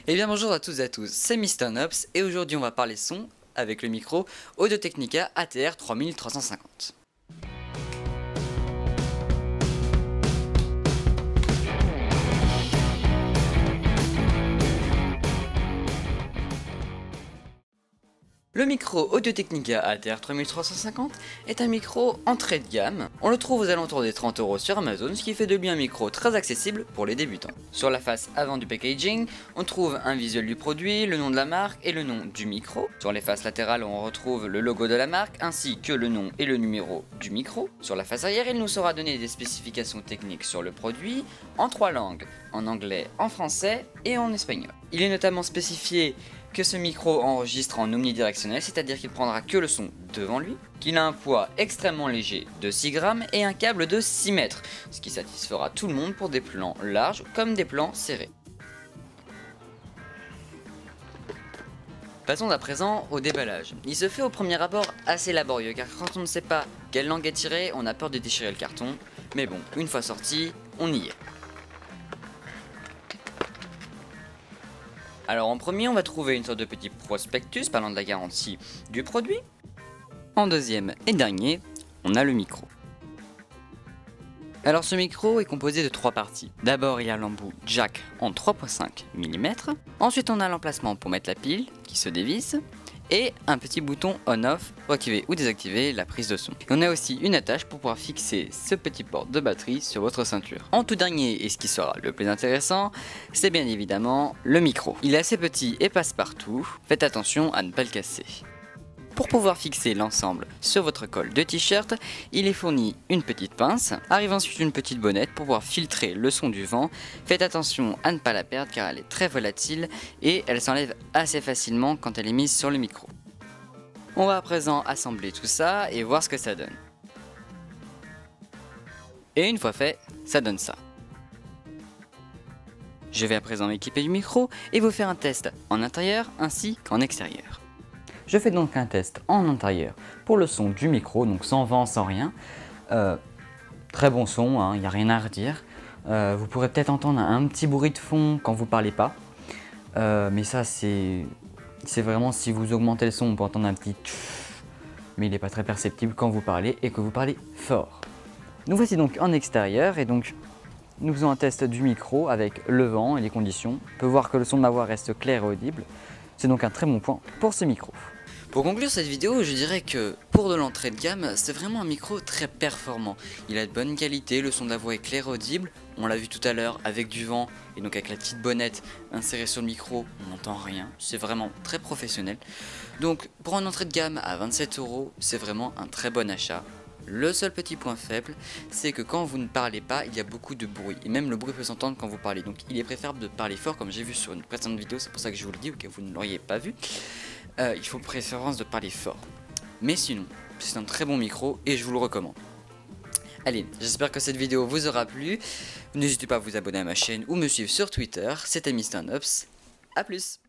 Eh bien bonjour à tous et à tous, c'est Mr. Nops et aujourd'hui on va parler son avec le micro Audio-Technica ATR 3350. Le micro Audio-Technica ATR 3350 est un micro entrée de gamme. On le trouve aux alentours des 30 € sur Amazon, ce qui fait de lui un micro très accessible pour les débutants. Sur la face avant du packaging, on trouve un visuel du produit, le nom de la marque et le nom du micro. Sur les faces latérales, on retrouve le logo de la marque ainsi que le nom et le numéro du micro. Sur la face arrière, il nous sera donné des spécifications techniques sur le produit en 3 langues, en anglais, en français et en espagnol. Il est notamment spécifié que ce micro enregistre en omnidirectionnel, c'est-à-dire qu'il prendra que le son devant lui, qu'il a un poids extrêmement léger de 6 grammes et un câble de 6 mètres, ce qui satisfera tout le monde pour des plans larges comme des plans serrés. Passons à présent au déballage. Il se fait au premier abord assez laborieux car quand on ne sait pas quelle langue est tirée, on a peur de déchirer le carton, mais bon, une fois sorti, on y est. Alors en premier, on va trouver une sorte de petit prospectus parlant de la garantie du produit. En deuxième et dernier, on a le micro. Alors ce micro est composé de 3 parties. D'abord il y a l'embout jack en 3.5 mm. Ensuite on a l'emplacement pour mettre la pile qui se dévisse. Et un petit bouton on-off pour activer ou désactiver la prise de son. Et on a aussi une attache pour pouvoir fixer ce petit port de batterie sur votre ceinture. En tout dernier, et ce qui sera le plus intéressant, c'est bien évidemment le micro. Il est assez petit et passe partout, faites attention à ne pas le casser. Pour pouvoir fixer l'ensemble sur votre col de t-shirt, il est fourni une petite pince, arrive ensuite une petite bonnette pour pouvoir filtrer le son du vent. Faites attention à ne pas la perdre car elle est très volatile et elle s'enlève assez facilement quand elle est mise sur le micro. On va à présent assembler tout ça et voir ce que ça donne. Et une fois fait, ça donne ça. Je vais à présent m'équiper du micro et vous faire un test en intérieur ainsi qu'en extérieur. Je fais donc un test en intérieur pour le son du micro, donc sans vent, sans rien. Très bon son, il n'y a rien à redire. Vous pourrez peut-être entendre un petit bruit de fond quand vous ne parlez pas. Mais ça c'est vraiment si vous augmentez le son, on peut entendre un petit tch, mais il n'est pas très perceptible quand vous parlez et que vous parlez fort. Nous voici donc en extérieur et donc nous faisons un test du micro avec le vent et les conditions. On peut voir que le son de ma voix reste clair et audible. C'est donc un très bon point pour ce micro. Pour conclure cette vidéo, je dirais que pour de l'entrée de gamme, c'est vraiment un micro très performant. Il a de bonne qualité, le son de la voix est clair et audible. On l'a vu tout à l'heure avec du vent et donc avec la petite bonnette insérée sur le micro, on n'entend rien. C'est vraiment très professionnel. Donc pour une entrée de gamme à 27 €, c'est vraiment un très bon achat. Le seul petit point faible, c'est que quand vous ne parlez pas, il y a beaucoup de bruit. Et même le bruit peut s'entendre quand vous parlez. Donc il est préférable de parler fort, comme j'ai vu sur une précédente vidéo, c'est pour ça que je vous le dis, ou que vous ne l'auriez pas vu. Il faut préférence de parler fort. Mais sinon, c'est un très bon micro et je vous le recommande. Allez, j'espère que cette vidéo vous aura plu. N'hésitez pas à vous abonner à ma chaîne ou me suivre sur Twitter. C'était Mr. Nops. A plus!